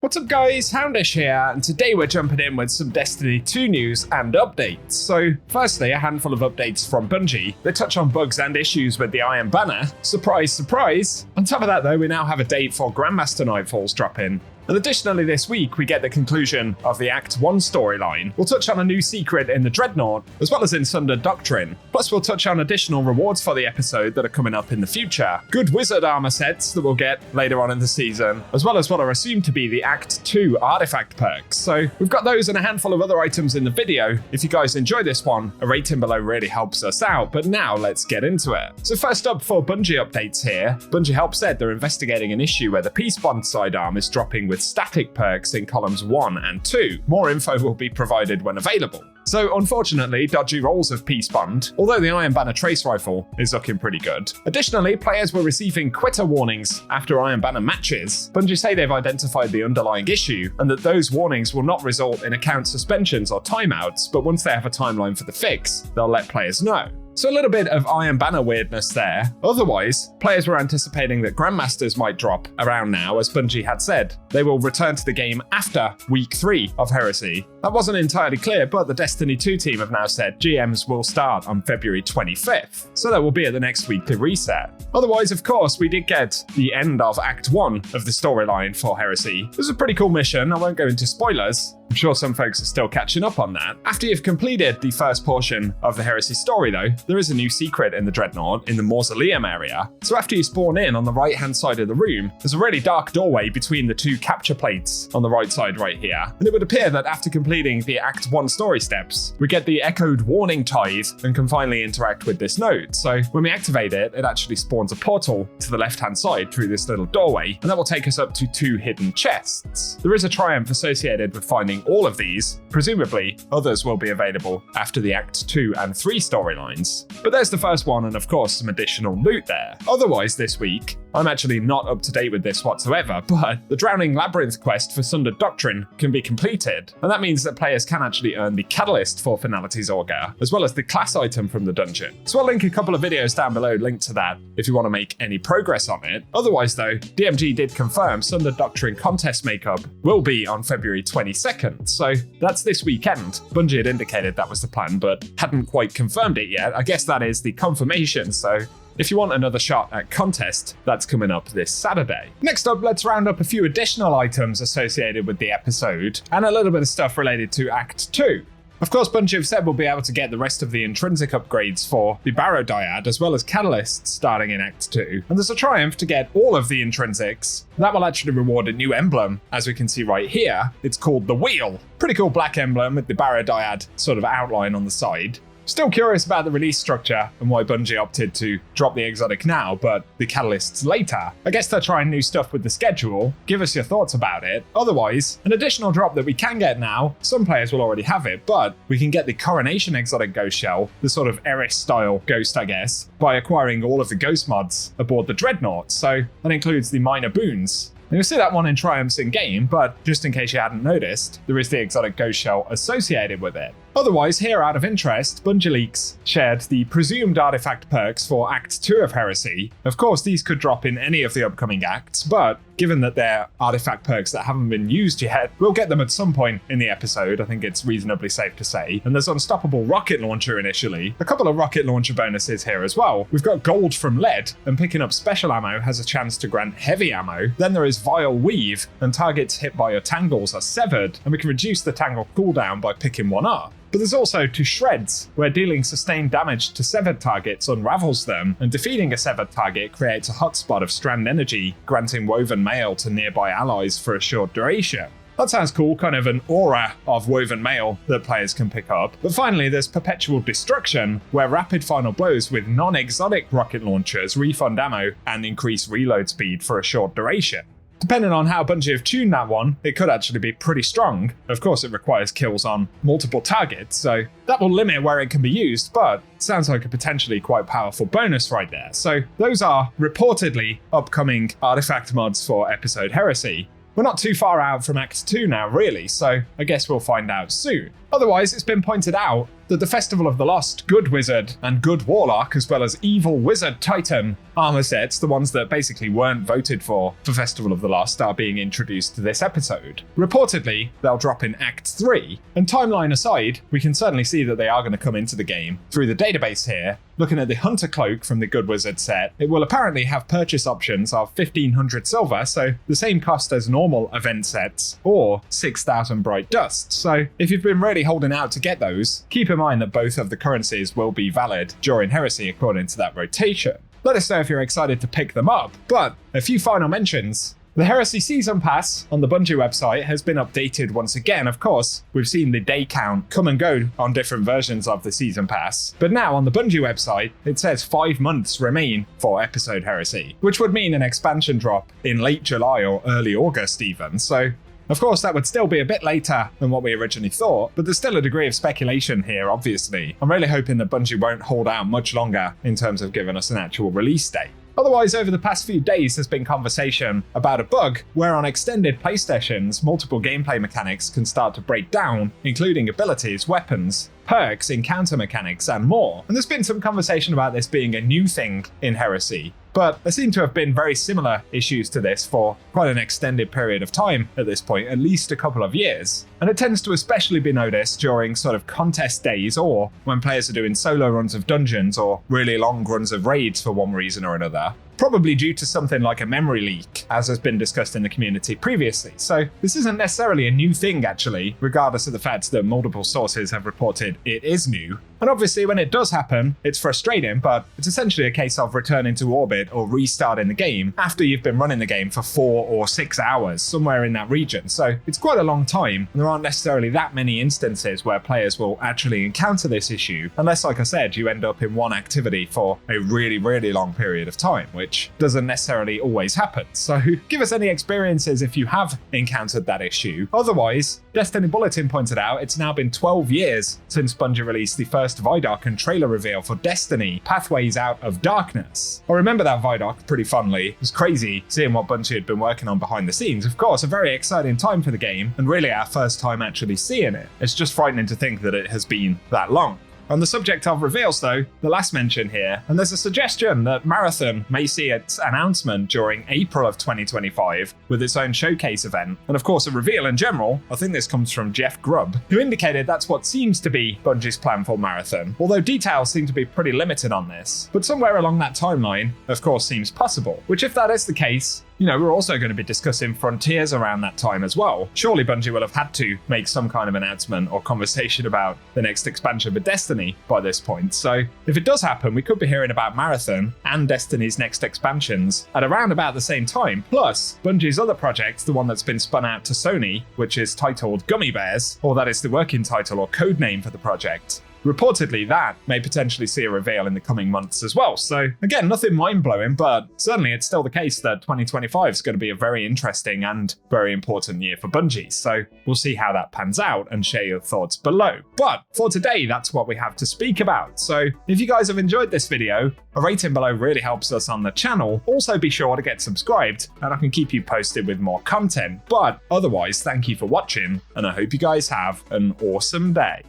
What's up guys, Houndish here, and today we're jumping in with some Destiny 2 news and updates. So firstly, a handful of updates from Bungie. They touch on bugs and issues with the Iron Banner. Surprise, surprise! On top of that though, we now have a date for Grandmaster Nightfall's drop-in. And additionally this week, we get the conclusion of the Act 1 storyline. We'll touch on a new secret in the Dreadnought, as well as in Sundered Doctrine. Plus we'll touch on additional rewards for the episode that are coming up in the future. Good wizard armor sets that we'll get later on in the season, as well as what are assumed to be the Act 2 artifact perks. So we've got those and a handful of other items in the video. If you guys enjoy this one, a rating below really helps us out, but now let's get into it. So first up for Bungie updates here, Bungie Help said they're investigating an issue where the Peace Bond sidearm is dropping with static perks in columns 1 and 2. More info will be provided when available. So unfortunately, dodgy rolls of Peace Bond, although the Iron Banner Trace Rifle is looking pretty good. Additionally, players were receiving quitter warnings after Iron Banner matches. Bungie say they've identified the underlying issue, and that those warnings will not result in account suspensions or timeouts, but once they have a timeline for the fix, they'll let players know. So a little bit of Iron Banner weirdness there. Otherwise, players were anticipating that Grandmasters might drop around now, as Bungie had said. They will return to the game after Week 3 of Heresy. That wasn't entirely clear, but the Destiny 2 team have now said GMs will start on February 25th, so that will be at the next weekly reset. Otherwise, of course, we did get the end of Act 1 of the storyline for Heresy. It was a pretty cool mission, I won't go into spoilers. I'm sure some folks are still catching up on that. After you've completed the first portion of the Heresy story though, there is a new secret in the Dreadnought in the Mausoleum area. So after you spawn in on the right hand side of the room, there's a really dark doorway between the two capture plates on the right side right here. And it would appear that after completing the Act 1 story steps, we get the echoed warning tithe and can finally interact with this node. So when we activate it, it actually spawns a portal to the left hand side through this little doorway, and that will take us up to 2 hidden chests. There is a triumph associated with finding all of these. Presumably, others will be available after the Act 2 and 3 storylines. But there's the first one, and of course some additional loot there. Otherwise this week, I'm actually not up to date with this whatsoever, but the Drowning Labyrinth quest for Sundered Doctrine can be completed, and that means that players can actually earn the Catalyst for Finality's Augur, as well as the class item from the dungeon. So I'll link a couple of videos down below linked to that if you want to make any progress on it. Otherwise though, DMG did confirm Sundered Doctrine contest makeup will be on February 22nd, so that's this weekend. Bungie had indicated that was the plan, but hadn't quite confirmed it yet. I guess that is the confirmation, so if you want another shot at contest, that's coming up this Saturday. Next up, let's round up a few additional items associated with the episode, and a little bit of stuff related to Act 2. Of course, Bungie have said we'll be able to get the rest of the intrinsic upgrades for the Barrow Dyad, as well as Catalysts starting in Act 2. And there's a triumph to get all of the intrinsics. That will actually reward a new emblem, as we can see right here. It's called the Wheel. Pretty cool black emblem with the Barrow Dyad sort of outline on the side. Still curious about the release structure and why Bungie opted to drop the exotic now, but the catalysts later. I guess they're trying new stuff with the schedule. Give us your thoughts about it. Otherwise, an additional drop that we can get now, some players will already have it, but we can get the Coronation exotic ghost shell, the sort of Eris style ghost I guess, by acquiring all of the ghost mods aboard the Dreadnought. So that includes the minor boons. And you'll see that one in Triumphs in-game, but just in case you hadn't noticed, there is the exotic ghost shell associated with it. Otherwise, here out of interest, Bungie Leaks shared the presumed artifact perks for Act 2 of Heresy. Of course, these could drop in any of the upcoming acts, but given that they're artifact perks that haven't been used yet, we'll get them at some point in the episode, I think it's reasonably safe to say. And there's Unstoppable Rocket Launcher initially, a couple of rocket launcher bonuses here as well. We've got gold from lead, and picking up special ammo has a chance to grant heavy ammo. Then there is Vile Weave, and targets hit by your tangles are severed, and we can reduce the tangle cooldown by picking one up. But there's also To Shreds, where dealing sustained damage to severed targets unravels them, and defeating a severed target creates a hotspot of strand energy, granting woven mail to nearby allies for a short duration. That sounds cool, kind of an aura of woven mail that players can pick up. But finally, there's Perpetual Destruction, where rapid final blows with non-exotic rocket launchers refund ammo and increase reload speed for a short duration. Depending on how Bungie have tuned that one, it could actually be pretty strong. Of course, it requires kills on multiple targets, so that will limit where it can be used, but it sounds like a potentially quite powerful bonus right there. So those are reportedly upcoming artifact mods for episode Heresy. We're not too far out from Act 2 now, really, so I guess we'll find out soon. Otherwise, it's been pointed out that the Festival of the Lost Good Wizard and Good Warlock, as well as Evil Wizard Titan armor sets, the ones that basically weren't voted for Festival of the Lost, are being introduced to this episode. Reportedly, they'll drop in Act 3, and timeline aside, we can certainly see that they are going to come into the game through the database here. Looking at the Hunter Cloak from the Good Wizard set, it will apparently have purchase options of 1500 silver, so the same cost as normal event sets, or 6000 bright dust. So if you've been really holding out to get those, keep in mind that both of the currencies will be valid during Heresy according to that rotation. Let us know if you're excited to pick them up, but a few final mentions. The Heresy Season Pass on the Bungie website has been updated once again. Of course, we've seen the day count come and go on different versions of the Season Pass, but now on the Bungie website, it says 5 months remain for episode Heresy, which would mean an expansion drop in late July or early August even, so of course, that would still be a bit later than what we originally thought, but there's still a degree of speculation here, obviously. I'm really hoping that Bungie won't hold out much longer in terms of giving us an actual release date. Otherwise, over the past few days, there's been conversation about a bug where on extended play sessions, multiple gameplay mechanics can start to break down, including abilities, weapons, perks, encounter mechanics, and more. And there's been some conversation about this being a new thing in Heresy, but there seem to have been very similar issues to this for quite an extended period of time at this point, at least a couple of years. And it tends to especially be noticed during sort of contest days or when players are doing solo runs of dungeons or really long runs of raids for one reason or another. Probably due to something like a memory leak, as has been discussed in the community previously. So this isn't necessarily a new thing actually, regardless of the fact that multiple sources have reported it is new. And obviously when it does happen, it's frustrating, but it's essentially a case of returning to orbit or restarting the game after you've been running the game for 4 or 6 hours, somewhere in that region. So it's quite a long time, and there aren't necessarily that many instances where players will actually encounter this issue, unless, like I said, you end up in one activity for a really, really long period of time, which doesn't necessarily always happen. So give us any experiences if you have encountered that issue. Otherwise, Destiny Bulletin pointed out it's now been 12 years since Bungie released the first Vidoc trailer reveal for Destiny, Pathways Out of Darkness. I remember that Vidoc pretty fondly. It was crazy seeing what Bungie had been working on behind the scenes. Of course, a very exciting time for the game, and really our first time actually seeing it. It's just frightening to think that it has been that long. On the subject of reveals though, the last mention here, and there's a suggestion that Marathon may see its announcement during April of 2025 with its own showcase event, and of course a reveal in general. I think this comes from Jeff Grubb, who indicated that's what seems to be Bungie's plan for Marathon, although details seem to be pretty limited on this. But somewhere along that timeline, of course, seems possible, which if that is the case, we're also going to be discussing Frontiers around that time as well. Surely Bungie will have had to make some kind of announcement or conversation about the next expansion for Destiny by this point. So if it does happen, we could be hearing about Marathon and Destiny's next expansions at around about the same time. Plus, Bungie's other project, the one that's been spun out to Sony, which is titled Gummy Bears, or that is the working title or code name for the project. Reportedly, that may potentially see a reveal in the coming months as well. So again, nothing mind-blowing, but certainly it's still the case that 2025 is going to be a very interesting and very important year for Bungie. So we'll see how that pans out and share your thoughts below. But for today, that's what we have to speak about. So if you guys have enjoyed this video, a rating below really helps us on the channel. Also be sure to get subscribed and I can keep you posted with more content. But otherwise, thank you for watching and I hope you guys have an awesome day.